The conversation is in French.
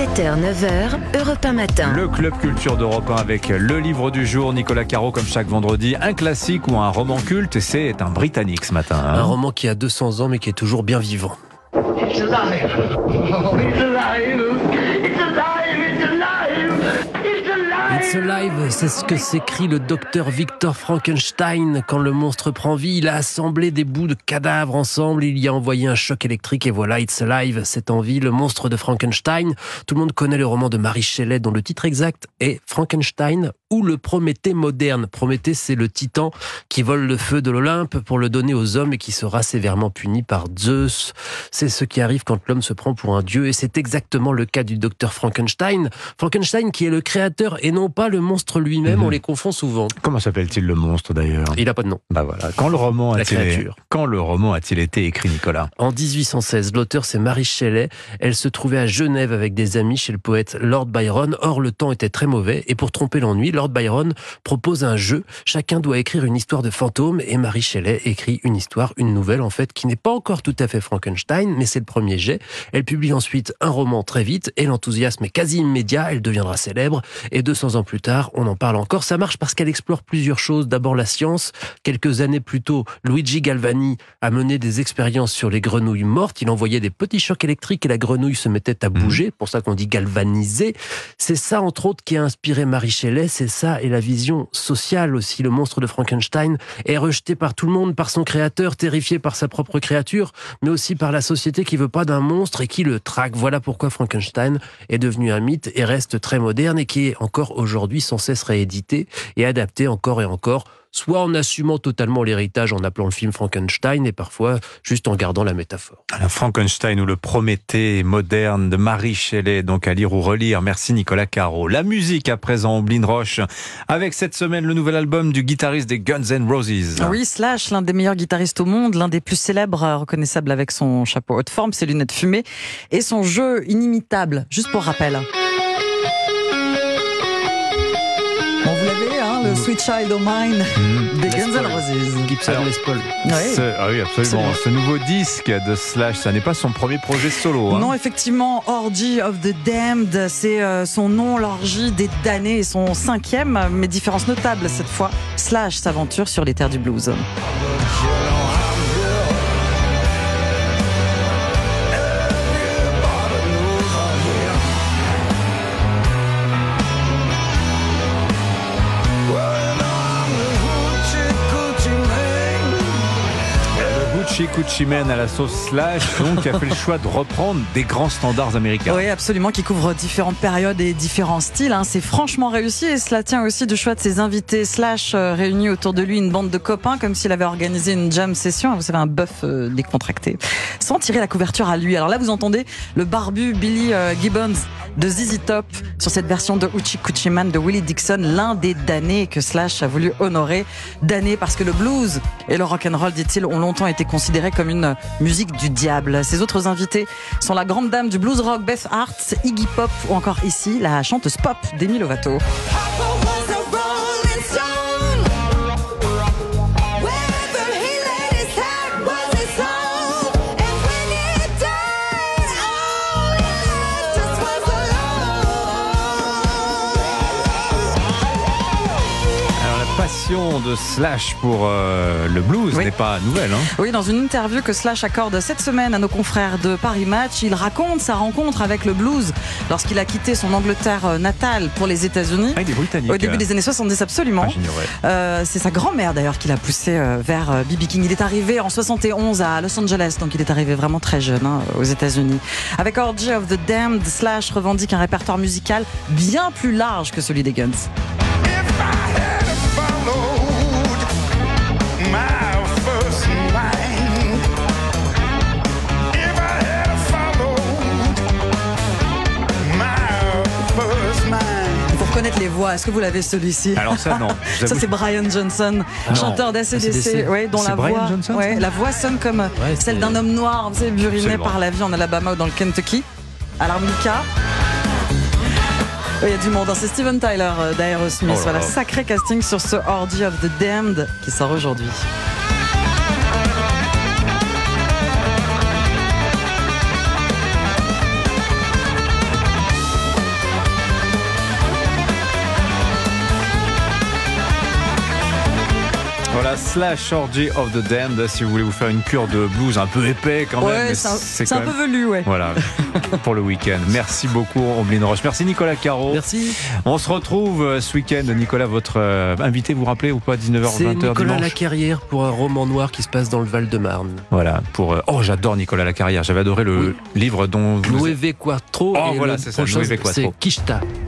7h, 9h, Europe 1 Matin. Le Club Culture d'Europe 1 avec le livre du jour. Nicolas Caro, comme chaque vendredi, un classique ou un roman culte. Et c'est un Britannique ce matin. Un roman qui a 200 ans mais qui est toujours bien vivant. It's alive! Oh, it's alive! It's alive! It's alive! It's alive! It's Alive, c'est ce que s'écrit le docteur Victor Frankenstein quand le monstre prend vie. Il a assemblé des bouts de cadavres ensemble, il y a envoyé un choc électrique et voilà, It's Alive, c'est en vie, le monstre de Frankenstein. Tout le monde connaît le roman de Mary Shelley dont le titre exact est Frankenstein ou le Prométhée moderne. Prométhée, c'est le titan qui vole le feu de l'Olympe pour le donner aux hommes et qui sera sévèrement puni par Zeus. C'est ce qui arrive quand l'homme se prend pour un dieu et c'est exactement le cas du docteur Frankenstein. Frankenstein qui est le créateur et non pas le monstre lui-même, on les confond souvent. Comment s'appelle-t-il le monstre d'ailleurs ? Il n'a pas de nom. Bah voilà. Quand le roman a-t-il été écrit, Nicolas ? En 1816, l'auteur c'est Mary Shelley. Elle se trouvait à Genève avec des amis chez le poète Lord Byron. Or, le temps était très mauvais et pour tromper l'ennui, Lord Byron propose un jeu. Chacun doit écrire une histoire de fantôme et Mary Shelley écrit une nouvelle en fait, qui n'est pas encore tout à fait Frankenstein, mais c'est le premier jet. Elle publie ensuite un roman très vite et l'enthousiasme est quasi immédiat. Elle deviendra célèbre et 200 ans plus tard, on en parle encore. Ça marche parce qu'elle explore plusieurs choses. D'abord la science. Quelques années plus tôt, Luigi Galvani a mené des expériences sur les grenouilles mortes. Il envoyait des petits chocs électriques et la grenouille se mettait à bouger. Pour ça qu'on dit galvaniser. C'est ça, entre autres, qui a inspiré Mary Shelley. C'est ça et la vision sociale aussi. Le monstre de Frankenstein est rejeté par tout le monde, par son créateur, terrifié par sa propre créature, mais aussi par la société qui veut pas d'un monstre et qui le traque. Voilà pourquoi Frankenstein est devenu un mythe et reste très moderne et qui est encore aujourd'hui sans cesse réédité et adapté encore et encore, soit en assumant totalement l'héritage en appelant le film Frankenstein et parfois juste en gardant la métaphore. Frankenstein ou le Prométhée moderne de Mary Shelley, donc à lire ou relire. Merci Nicolas Caro. La musique à présent, Omblin Roche, avec cette semaine le nouvel album du guitariste des Guns N' Roses. Oui, Slash, l'un des meilleurs guitaristes au monde, l'un des plus célèbres, reconnaissable avec son chapeau haute forme, ses lunettes fumées et son jeu inimitable, juste pour rappel. Le Sweet Child of Mine des Guns N' Roses. Gibson Les Paul. Oui, oui, absolument. Ce nouveau disque de Slash, ça n'est pas son premier projet solo. Non, effectivement, Orgy of the Damned, c'est son nom, l'orgie des damnés, et son 5e, mais différence notable cette fois, Slash s'aventure sur les terres du blues. Gucci Mane à la sauce Slash, donc qui a fait le choix de reprendre des grands standards américains. Oui, absolument, qui couvre différentes périodes et différents styles. C'est franchement réussi et cela tient aussi du choix de ses invités. Slash réunit autour de lui une bande de copains comme s'il avait organisé une jam session. Vous savez, un bœuf décontracté, sans tirer la couverture à lui. Alors là, vous entendez le barbu Billy Gibbons de ZZ Top sur cette version de Hoochie Coochie Man de Willie Dixon, l'un des damnés que Slash a voulu honorer. Damné parce que le blues et le rock'n'roll, dit-il, ont longtemps été considérés comme une musique du diable. Ses autres invités sont la grande dame du blues rock Beth Hart, Iggy Pop ou encore ici la chanteuse pop Demi Lovato. De Slash pour le blues n'est pas nouvelle. Oui, dans une interview que Slash accorde cette semaine à nos confrères de Paris Match, il raconte sa rencontre avec le blues lorsqu'il a quitté son Angleterre natale pour les États-Unis. Il est britannique. Au début des années 70, absolument. C'est sa grand-mère d'ailleurs qui l'a poussé vers B.B. King. Il est arrivé en 71 à Los Angeles, donc il est arrivé vraiment très jeune aux États-Unis. Avec Orgy of the Damned, Slash revendique un répertoire musical bien plus large que celui des Guns. Connaître les voix, est-ce que vous l'avez celui-ci? Alors ça non. Ça c'est Brian Johnson, chanteur d'ACDC, dont la voix sonne comme celle d'un homme noir, vous savez, buriné par la vie en Alabama ou dans le Kentucky, à l'harmonica. Il y a du monde, c'est Steven Tyler d'Aerosmith. Voilà, sacré casting sur ce Orgy of the Damned qui sort aujourd'hui. Voilà, Slash Orgy of the Damned, si vous voulez vous faire une cure de blues un peu épais quand même. Ouais, mais c'est quand un même... peu velu, ouais. Voilà, pour le week-end. Merci beaucoup, Omblin Roche. Merci Nicolas Caro. Merci. On se retrouve ce week-end. Nicolas, votre invité, vous rappelez ou pas, 19h, 20h C'est Nicolas dimanche. Lacarrière pour un roman noir qui se passe dans le Val-de-Marne. Voilà, pour... Oh, j'adore Nicolas Lacarrière. J'avais adoré le livre dont... Nueve Quattro. Oh, et voilà, le c'est ça, prochain, Nueve Quattro. c'est Kishta.